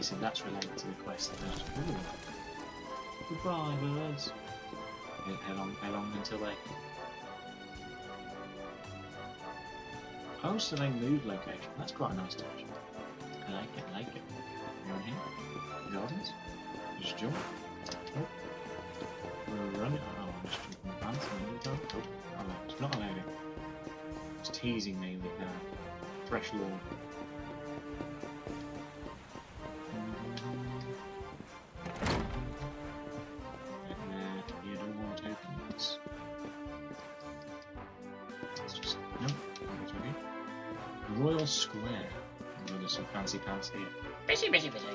you said that's related to the quest. Ooh. Goodbye, birds. How long until they... Oh, so they move location. That's quite a nice touch. I like it, I like it. You're in here? Gardens? Just jump. Oh. Run it. Oh, I'm just jumping the pants. Oh, no, it's not allowed it. It's teasing me with fresh lawn. You don't want to open this. Let's just... Nope. Royal Square. Oh, there's some fancy pants here. Busy, busy, busy.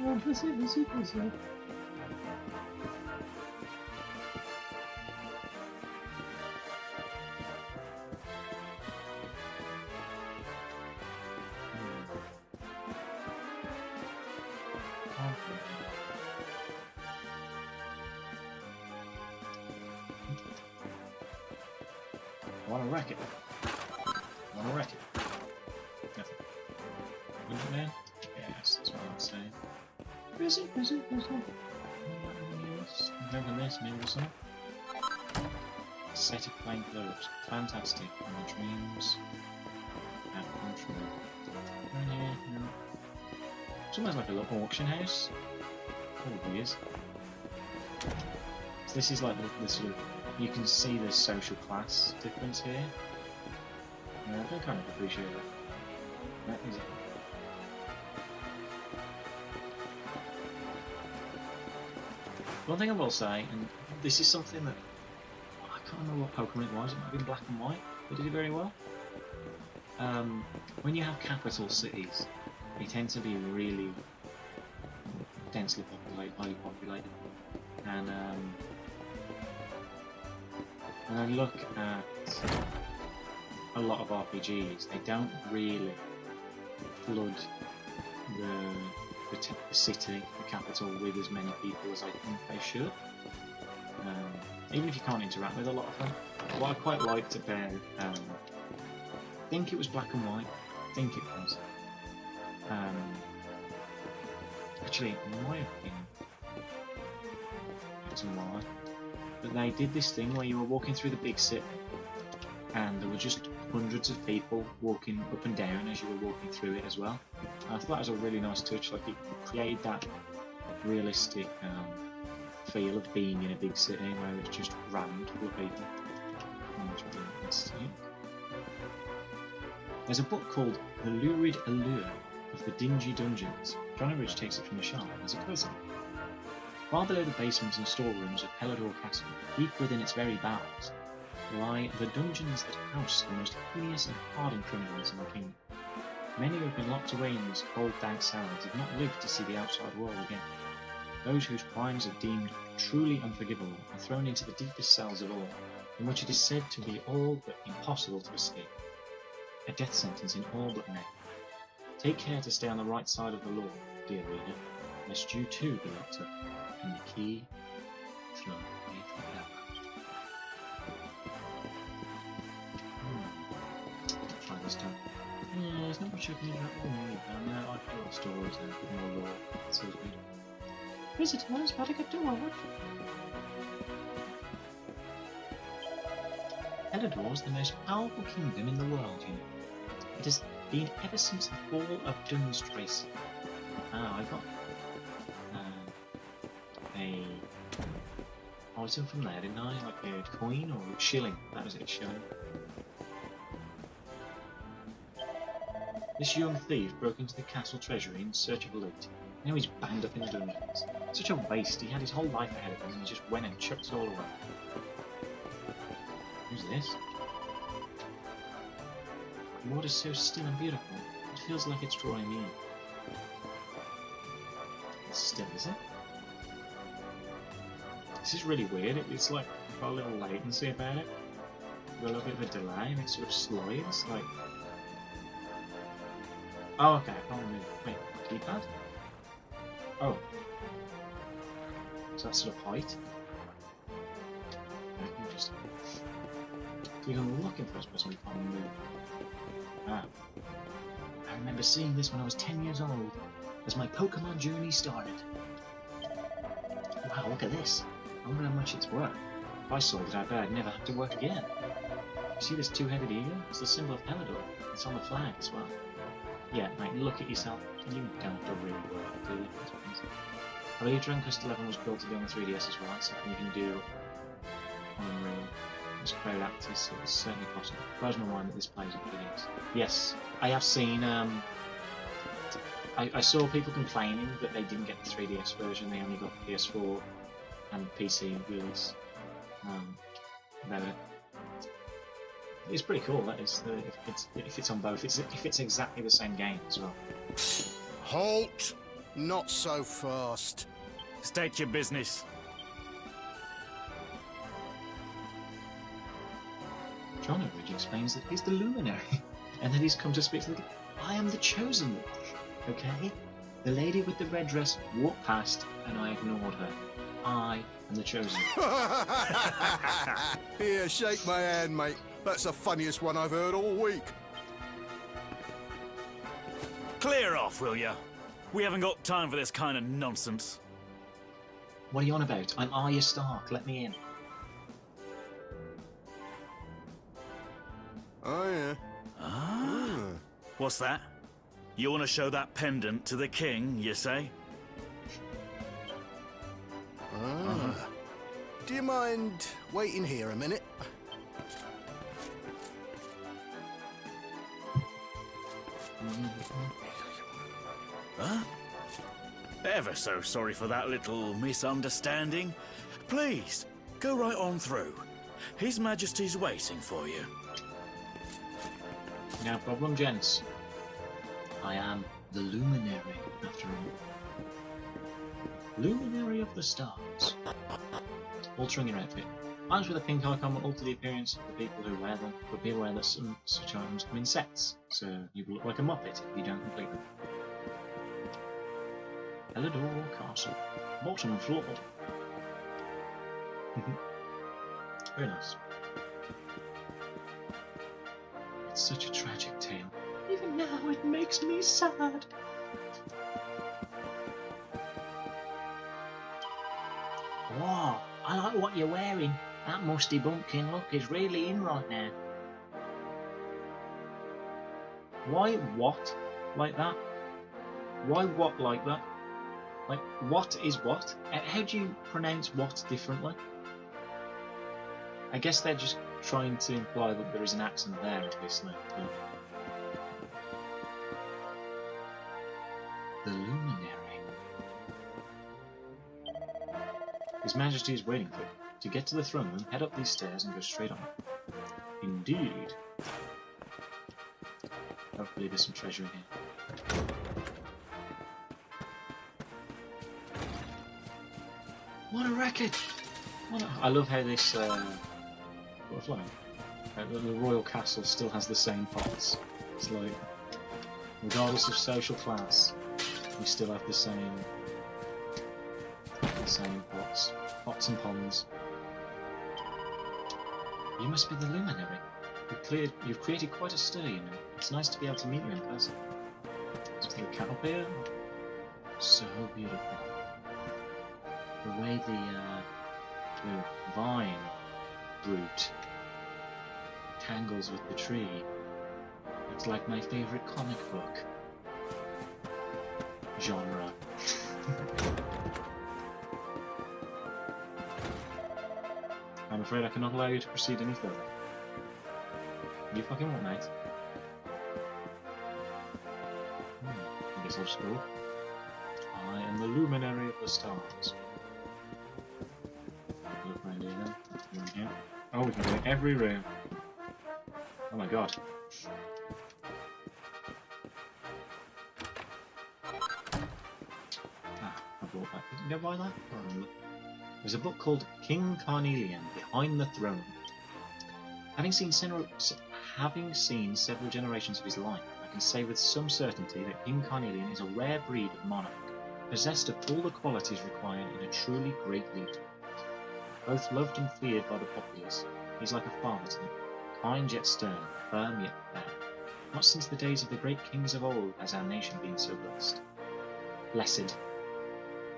Oh, busy, busy, busy. I want to wreck it. I want to wreck it. Nothing. Wouldn't it, man? Yes, that's what I'm saying. Busy, busy, busy. Open this, maybe something. Set of plain clothes. Fantastic. And the dreams have come true. It's almost like a little auction house. Probably is. So this is like the sort of... You can see the social class difference here. Yeah, I can kind of appreciate it. That is it. One thing I will say, and this is something that I can't remember what Pokemon it was. It might have been Black and White. They did it very well. When you have capital cities, they tend to be really densely populated, highly populated, and when I look at a lot of RPGs, they don't really flood the city, the capital, with as many people as I think they should. Even if you can't interact with a lot of them. What I quite liked about, I think it was Black and White, I think it was. Actually, it might have been Black and White. But they did this thing where you were walking through the big city and there were just hundreds of people walking up and down as you were walking through it as well. And I thought that was a really nice touch, like it created that realistic feel of being in a big city where it's just rammed full of people. There's a book called The Lurid Allure of the Dingy Dungeons. Jonoridge takes it from the shop as a present. Far below the basements and storerooms of Pelador Castle, deep within its very bowels, lie the dungeons that house the most heinous and hardened criminals in the kingdom. Many who have been locked away in these cold, dank cells have not lived to see the outside world again. Those whose crimes are deemed truly unforgivable are thrown into the deepest cells of all, in which it is said to be all but impossible to escape. A death sentence in all but men. Take care to stay on the right side of the law, dear reader, lest you too be locked up in the key thrown beneath the bedpost. Try this time. Yeah, there's not much I can do about all now. I feel the stories there, a bit more law. It's so good. Visitors, better get to work. Pelador is the most powerful kingdom in the world, you know. It has been ever since the fall of Dunstrace. Ah, I got a item from there, didn't I? Like a coin or a shilling. That was it, shilling. This young thief broke into the castle treasury in search of loot. Now he's banged up in the dungeons. Such a waste. He had his whole life ahead of him and he just went and chucked it all away. Who's this? The water's so still and beautiful. It feels like it's drawing me in. It's still, is it? This is really weird. It's like got a little latency about it. Got a little bit of a delay and it sort of slides like... Oh, okay, I can't move. Wait, keypad? Oh. So that's sort of height. I can just... So I'm looking for a specimen, we can't move. Ah. I remember seeing this when I was 10 years old, as my Pokemon journey started. Wow, look at this. I wonder how much it's worth. If I sold it, I bet I'd never have to work again. You see this two-headed eagle? It's the symbol of Pelador. It's on the flag as well. Yeah, mate, look at yourself. You don't have to really work, do you? I believe Dragon Quest XI was built to be on the 3DS as well, so you can do on Square Enix, so it's certainly possible. It blows my mind that this plays on 3DS. Yes, I have seen, I saw people complaining that they didn't get the 3DS version, they only got the PS4 and PC release. It's pretty cool, that is, if it's on both, if it's exactly the same game as well. Halt! Not so fast. State your business. Jonoridge explains that he's the Luminary, and that he's come to speak to the... I am the Chosen One, okay? The lady with the red dress walked past, and I ignored her. I am the Chosen One. Here, shake my hand, mate. That's the funniest one I've heard all week. Clear off, will ya? We haven't got time for this kind of nonsense. What are you on about? I'm Arya Stark, let me in. Oh, yeah. Ah? What's that? You want to show that pendant to the king, you say? Do you mind waiting here a minute? Huh? Ever so sorry for that little misunderstanding. Please, go right on through. His Majesty's waiting for you. No problem, gents. I am the Luminary, after all. Luminary of the stars. Altering your outfit. Items with a pink icon will alter the appearance of the people who wear them, but be aware that some such items come in sets, so you will look like a Muppet if you don't complete them. Pelador Castle. Bottom floor. Very nice. It's such a tragic tale. Even now it makes me sad. Wow, I like what you're wearing. That musty bumpkin look is really in right now. Why what like that? Why what like that? Like, what is what? How do you pronounce what differently? I guess they're just trying to imply that there is an accent there, obviously. But... The Luminary. His Majesty is waiting for you. To get to the throne room, head up these stairs and go straight on. Indeed. Hopefully there's some treasure in here. What a record! I love how this butterfly, the royal castle still has the same pots. It's like, regardless of social class, we still have the same pots and ponds. You must be the Luminary. You've created quite a stir, you know. It's nice to be able to meet you in person. Is there a cattle here? So beautiful. The way the vine root tangles with the tree. It's like my favourite comic book genre. I'm afraid I cannot allow you to proceed any further. You fucking what, mate? I guess I'll just go. I am the Luminary of the stars. Look around here then. Here. Oh, we can go in every room. Oh my god. Ah, I bought that. Did you go buy that? Oh, there's a book called King Carnelian, Behind the Throne. Having seen several generations of his life, I can say with some certainty that King Carnelian is a rare breed of monarch, possessed of all the qualities required in a truly great leader. Both loved and feared by the populace, he's like a father to them, kind yet stern, firm yet fair. Not since the days of the great kings of old has our nation been so blessed.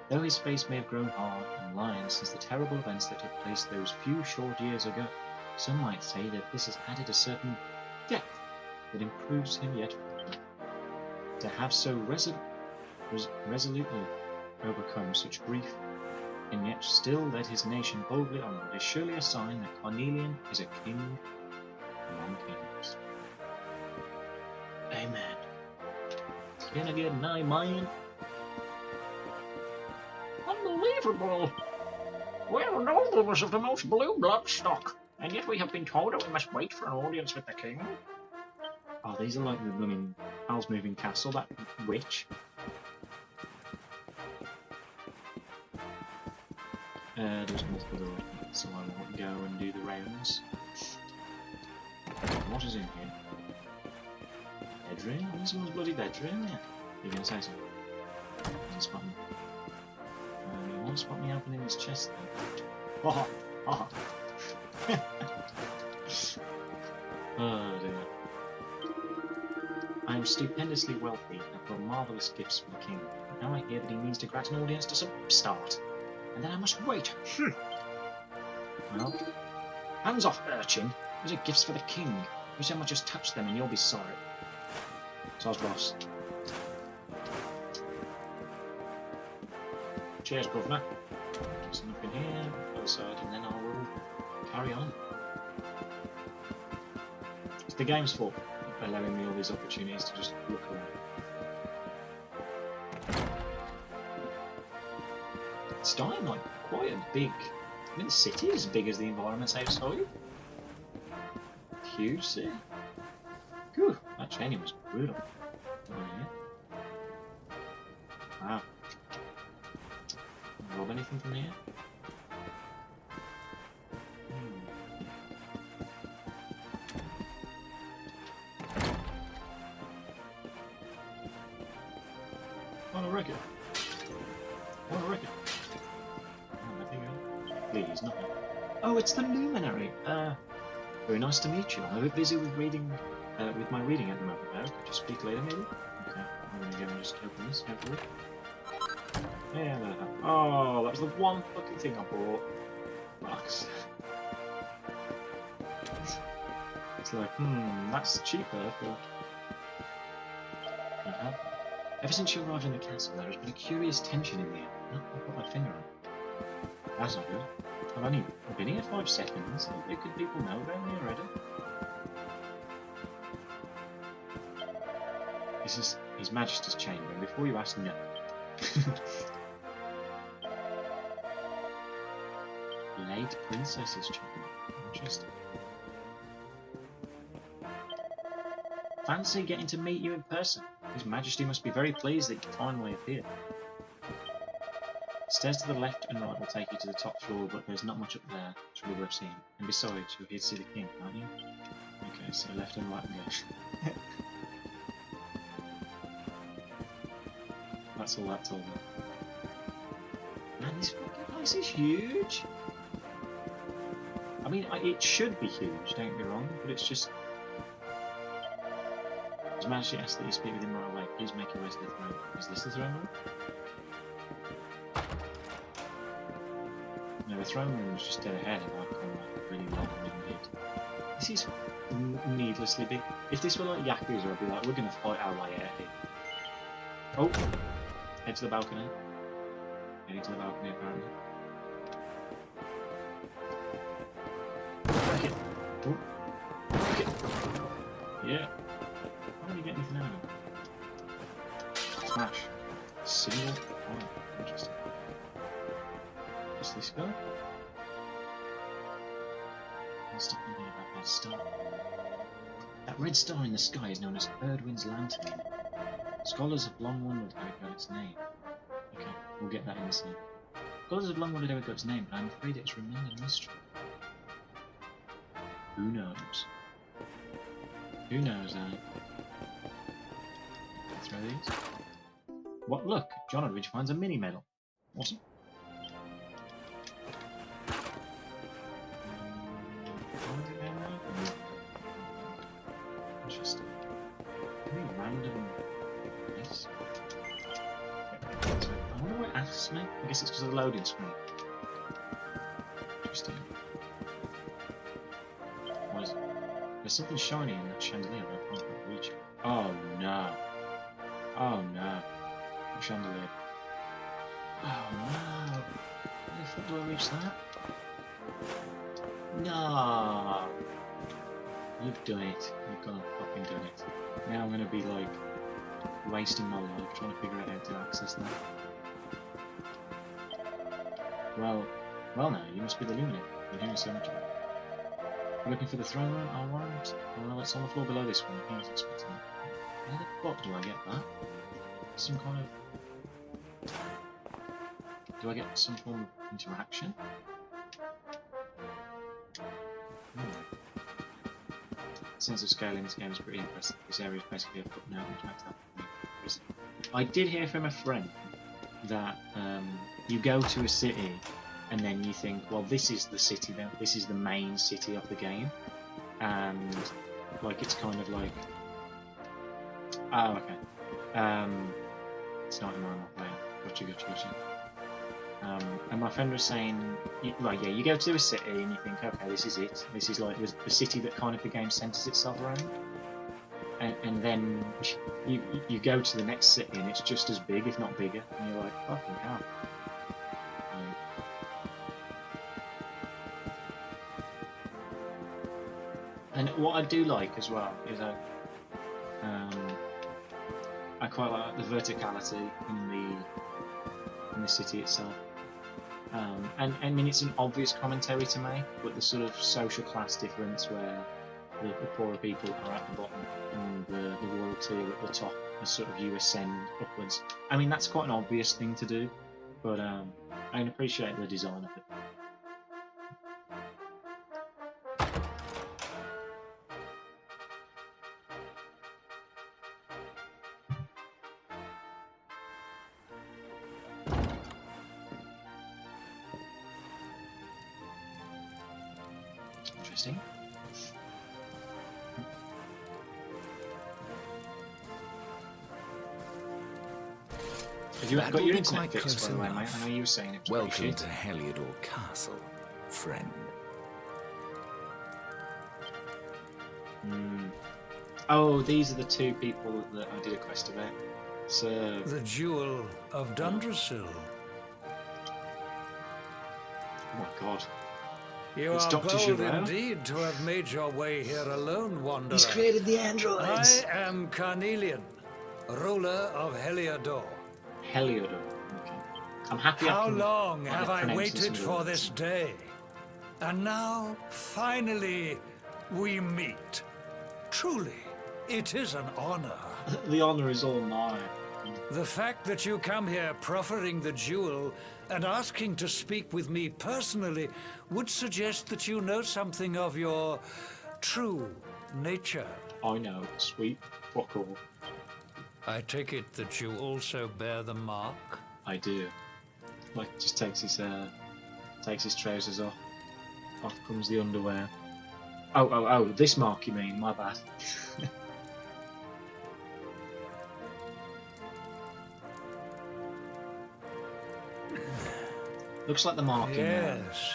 Though his face may have grown hard and lined since the terrible events that took place those few short years ago, some might say that this has added a certain depth that improves him yet further. To have so resolutely overcome such grief, and yet still led his nation boldly onward, is surely a sign that Cornelian is a king among kings. Amen. It's been a good night, man. Unbelievable! We're nobles of the most blue blood stock, and yet we have been told that we must wait for an audience with the king. Oh, these are like the blooming Al's Moving Castle, that witch. There's multiple doors, so I won't go and do the rounds. What is in here? Bedroom? In someone's bloody bedroom? Yeah. You're gonna say something? Doesn't spot me. You won't spot me opening this chest then. Oh, oh. Oh dear. I am stupendously wealthy and got marvellous gifts from the king. Now I hear that he means to grant an audience to some upstart. And then I must wait. Well, hands off, urchin. Those are gifts for the king. You so much as touch them and you'll be sorry. Soz boss. Cheers, governor. There's nothing here. Other side, and then I will carry on. It's the game's fault, allowing me all these opportunities to just look around. It's starting like quite a big. I mean, the city is as big as the environments outside. Huge city. Whew, that training was brutal. Oh, yeah. Wow. Rob anything from here? On a record. On a record. Please, nothing. Oh, it's the luminary. Very nice to meet you. I'm a bit busy with reading, with my reading at the moment. Could you speak later, maybe? Okay, I'm gonna go and just open this, hopefully. Yeah, there. Oh, that was the one fucking thing I bought. Box. It's like, that's cheaper, but. Ever since you arrived in the castle, there has been a curious tension in the air. I've got my finger on it. That's not good. I've only been here 5 seconds. How could people know about me already? This is His Majesty's chamber, and before you ask, no. Late Princess's chamber. Interesting. Fancy getting to meet you in person. His Majesty must be very pleased that you finally appeared. Stairs to the left and right will take you to the top floor, but there's not much up there. It's really worth seeing. And besides, you're here to see the king, aren't you? Okay, so left and right and left. That's all that told me. Man, this fucking place is huge! I mean, it should be huge, don't get me wrong, but it's just... His Majesty asks that you speak with him right away. Please make your way to the throne. Is this the throne room? No, the throne room is just dead ahead, and I've gone like really long-winded. This is needlessly big. If this were like Yakuza, I'd be like, we're gonna fight our way out here. Oh! Head to the balcony. Heading to the balcony, apparently. Break it! Oh! Break it! Yeah. How do you get anything out of it? Smash. Single. Oh, interesting. What's this guy? What's talking here about that star? That red star in the sky is known as Erdwin's Lantern. Scholars have long wondered how it got its name. Okay, we'll get that in a second. Scholars have long wondered how it got its name, but I'm afraid it's remained a mystery. Who knows? Who knows, Throw these. What? Look! Jonoridge finds a mini medal. Awesome. Interesting. So, I wonder what it asks me. I guess it's because of the loading screen. Interesting. What is it? There's something shiny in that chandelier, but I can't quite reach it. Oh no. Oh no. The chandelier. Oh no. How the fuck do I reach that? No. You've done it. You've gone fucking done it. Now I'm gonna be like wasting my life trying to figure out how to access that. Well now, you must be the Luminate. I've been hearing so much about it. You're looking for the throne room? I won't. Well, it's on the floor below this one. I was expecting it. How the fuck do I get that? Some kind of... Do I get some form of interaction? Sense of scale in this game is pretty impressive. This area is basically a footnote which makes that. I did hear from a friend that you go to a city and then you think, well, this is the city now. This is the main city of the game, and like it's kind of like, oh, okay, it's not in my player. Gotcha. And my friend was saying, like, yeah, you go to a city and you think, okay, this is it. This is like the city that kind of the game centers itself around. And then you go to the next city and it's just as big, if not bigger, and you're like, fucking hell. And what I do like as well is I quite like the verticality in the city itself. And I mean, it's an obvious commentary to make, but the sort of social class difference where the poorer people are at the bottom and the royalty are at the top as sort of you ascend upwards. I mean, that's quite an obvious thing to do, but I can appreciate the design of it. Interesting. Have you got your internet fixed, by the way, mate? I know you were saying it was Welcome pretty shit. to Heliodor Castle, friend. Oh, these are the two people that I did a quest about. So... The Jewel of Dundrasil. Oh my god. You It's are Dr. bold Giraud. Indeed to have made your way here alone, Wanderer. He's created the androids! I am Carnelian, ruler of Heliodor. Heliodor. Okay. I'm happy How I can long have I pronounce waited for words. this day? And now, finally, we meet. Truly, it is an honor. The honour is all mine. The fact that you come here proffering the jewel and asking to speak with me personally would suggest that you know something of your true nature. I know, sweet fuck all. I take it that you also bear the mark? I do. Like, just takes his trousers off. Off comes the underwear. Oh, this mark you mean, my bad. Looks like the mark Yes,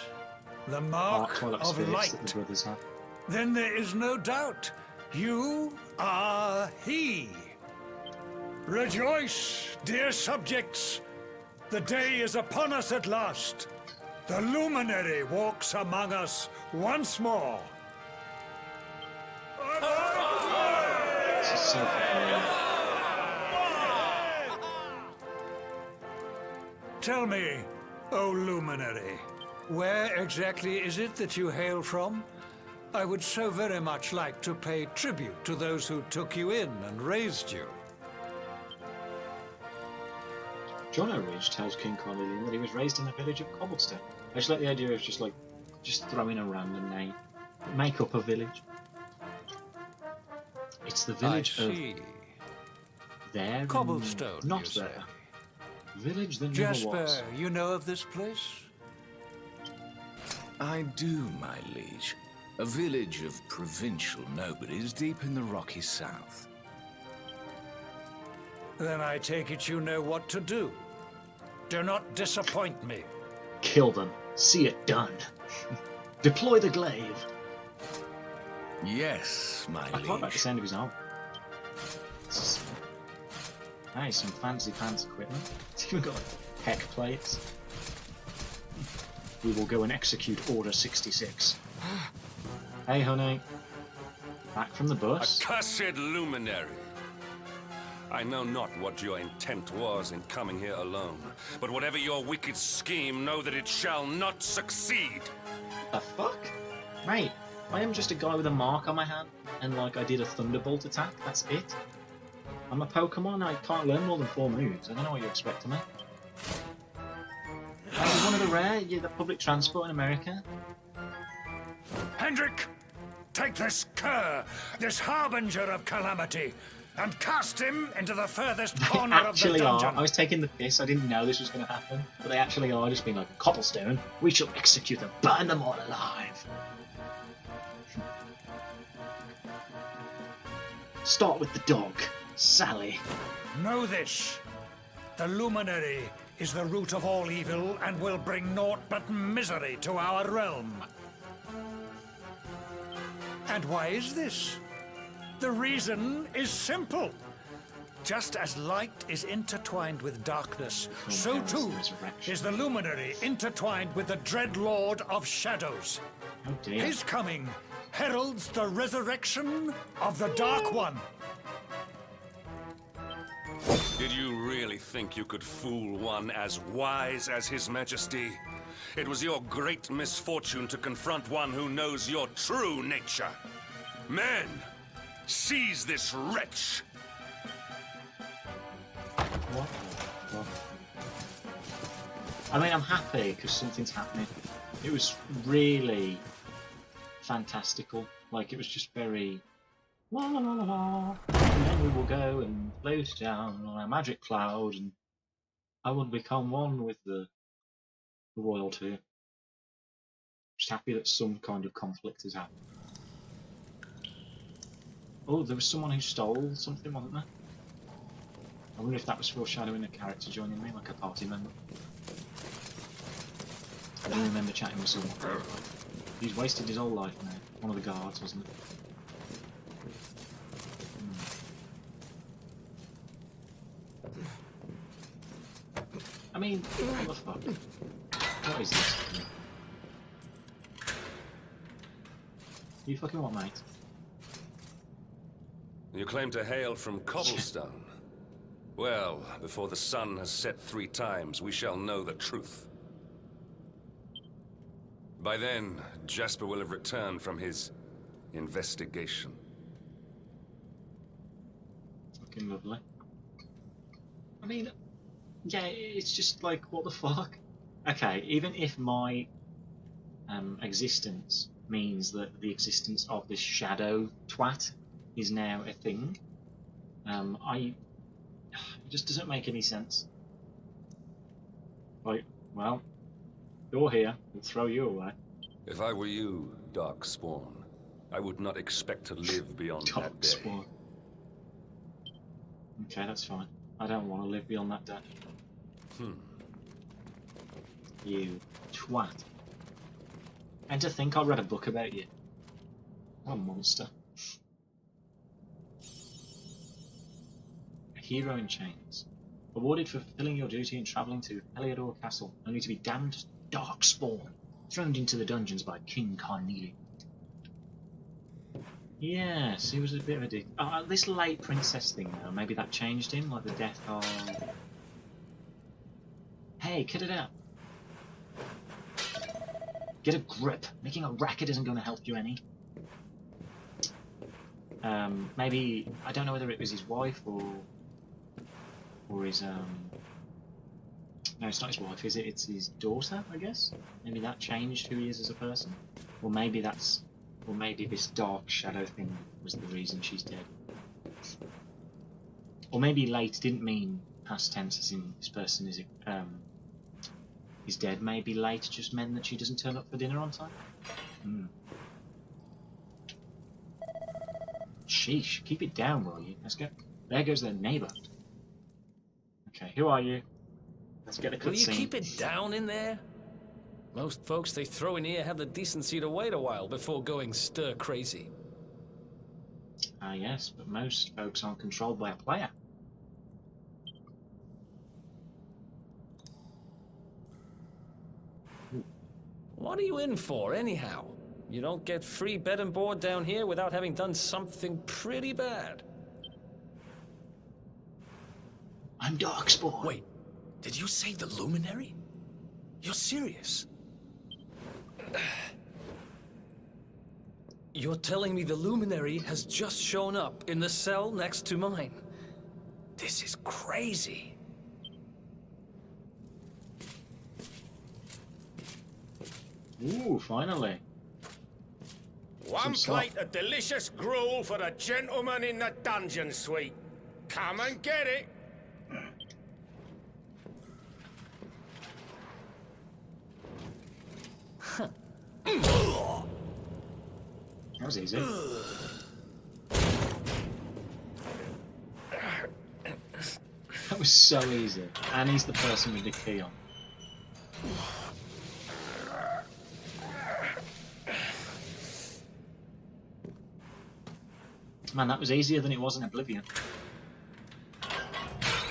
the in mark Twilight of Spirits that light. the brothers have. Then there is no doubt. You are he. Rejoice, dear subjects. The day is upon us at last. The luminary walks among us once more. This is so fucking Tell me, O luminary, where exactly is it that you hail from? I would so very much like to pay tribute to those who took you in and raised you. Jonoridge tells King Cornelian that he was raised in the village of Cobblestone. I just like the idea of just throwing a random name. Make up a village. It's the village of there and Cobblestone, not you say? there. Village that never Jasper, was. you know of this place? I do, my liege. A village of provincial nobles deep in the rocky south. Then I take it you know what to do. Do not disappoint me. Kill them. See it done. Deploy the glaive. Yes, my I quite like the liege. sound of his arm. Hey, some fancy pants equipment. It's even got like heck plates. We will go and execute Order 66. Hey, honey. Back from the bus. Accursed luminary! I know not what your intent was in coming here alone, but whatever your wicked scheme, know that it shall not succeed! The fuck? Mate, I am just a guy with a mark on my hand, and like I did a thunderbolt attack, that's it. I'm a Pokemon, I can't learn more than 4 moves. I don't know what you expect of me. I'm one of the rare, you're the public transport in America. Hendrik, take this cur, this harbinger of calamity, and cast him into the furthest They corner of the actually dungeon. are. I was taking the piss, I didn't know this was going to happen. But they actually are just being like, Cobblestone, we shall execute them, burn them all alive. Start with the dog, Sally. Know this. The luminary is the root of all evil and will bring naught but misery to our realm. And why is this? The reason is simple. Just as light is intertwined with darkness, so too is the luminary intertwined with the dread lord of shadows. Oh dear. His coming heralds the resurrection of the Dark One. Did you really think you could fool one as wise as His Majesty? It was your great misfortune to confront one who knows your true nature. Men, seize this wretch! What? I mean, I'm happy because something's happening. It was really fantastical. Like, it was just very... La la la la la. And then we will go and float down on a magic cloud, and I will become one with the royalty. Just happy that some kind of conflict has happened. Oh, there was someone who stole something, wasn't there? I wonder if that was foreshadowing a character joining me, like a party member. I don't remember chatting with someone. He's wasted his whole life now. One of the guards, wasn't it? I mean, what the fuck? What is this? You fucking what, mate? You claim to hail from Cobblestone. Well, before the sun has set 3 times, we shall know the truth. By then, Jasper will have returned from his investigation. Fucking lovely. I mean, yeah, it's just like, what the fuck? Okay, even if my existence means that the existence of this shadow twat is now a thing, it just doesn't make any sense. Like, well, you're here, we'll throw you away. If I were you, Darkspawn, I would not expect to live beyond that day. Darkspawn. Okay, that's fine. I don't want to live beyond that day. You twat. And to think I read a book about you. What a monster. A hero in chains. Awarded for fulfilling your duty and travelling to Heliodor Castle, only to be damned to Darkspawn, thrown into the dungeons by King Carnelian. Yes, he was a bit of a dick. This late princess thing though, maybe that changed him, like the death of... Hey, cut it out. Get a grip. Making a racket isn't going to help you any. Maybe, I don't know whether it was his wife or his, no, it's not his wife, is it? It's his daughter, I guess? Maybe that changed who he is as a person? Or maybe that's... Or maybe this dark shadow thing was the reason she's dead. Or maybe late didn't mean past tense as in this person is dead. Maybe late just meant that she doesn't turn up for dinner on time. Sheesh, keep it down, will you? Let's go. There goes their neighbour. Okay, who are you? Let's get a Will you cutscene. keep it down in there? Most folks they throw in here have the decency to wait a while before going stir crazy. Ah, yes, but most folks aren't controlled by a player. What are you in for, anyhow? You don't get free bed and board down here without having done something pretty bad. I'm Darkspawn. Wait, did you say the Luminary? You're serious? You're telling me the Luminary has just shown up in the cell next to mine? This is crazy. Ooh, finally. One Some plate of delicious gruel for the gentleman in the dungeon suite. Come and get it. That was easy. That was so easy. And he's the person with the key on. Man, that was easier than it was in Oblivion.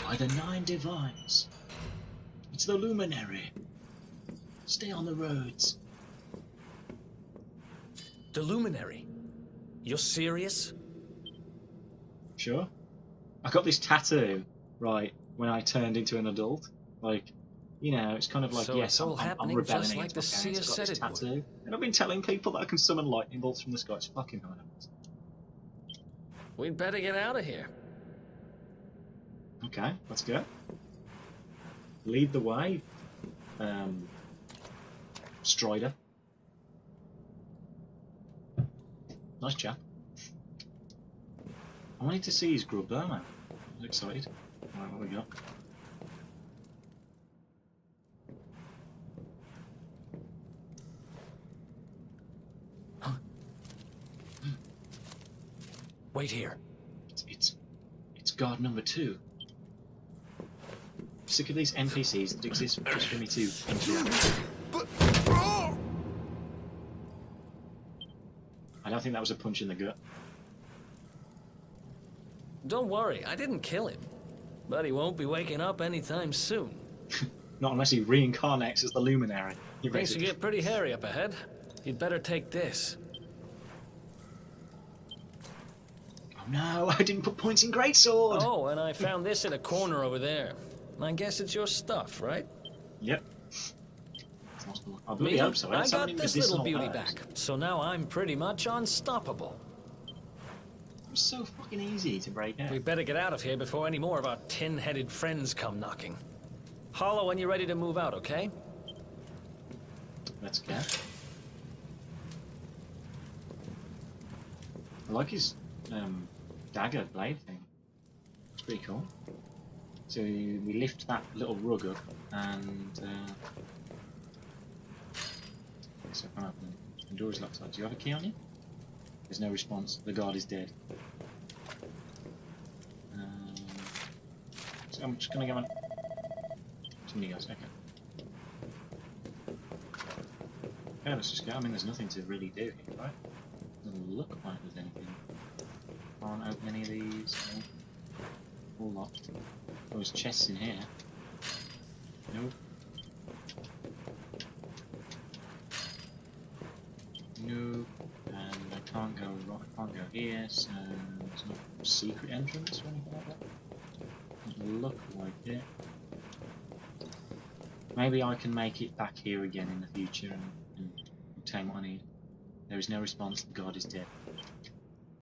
By the 9 divines. It's the Luminary. Stay on the roads. The Luminary? You're serious? Sure. I got this tattoo, right, when I turned into an adult. Like, you know, it's kind of like, So yes, it's all I'm happening rebelling just like against the my parents. seer I've got said this it would. tattoo. And I've been telling people that I can summon lightning bolts from the sky. It's fucking hilarious. We'd better get out of here. Okay, let's go. Lead the way, Strider. Nice chap. I wanted to see his grub there, man. I was excited. Alright, what we got? Wait here. It's guard number 2. Sick of these NPCs that exist just for me to interact. I don't think that was a punch in the gut. Don't worry, I didn't kill him. But he won't be waking up anytime soon. Not unless he reincarnates as the Luminary. He Things basically... get pretty hairy up ahead. You'd better take this. Oh no, I didn't put points in Greatsword! Oh, and I found this in a corner over there. I guess it's your stuff, right? Yep. I really hope so. I That's how got many this little medicinal beauty herbs. back, so now I'm pretty much unstoppable. It was so fucking easy to break out. We better get out of here before any more of our tin-headed friends come knocking. Hollow when you're ready to move out, okay? Let's go. I like his dagger blade thing. It's pretty cool. So we lift that little rug up and so I can't open it. The door is locked. Do you have a key on you? There's no response. The guard is dead. So I'm just gonna go on. Too many guys. Okay. Okay, let's just go. I mean, there's nothing to really do here, right? Doesn't look like there's anything. Can't open any of these. No. All locked. Oh, there's chests in here. Nope. Nope. And I can't go right. I can't go here. So there's no secret entrance or anything like that. Doesn't look like it. Maybe I can make it back here again in the future and obtain what I need. There is no response. The guard is dead.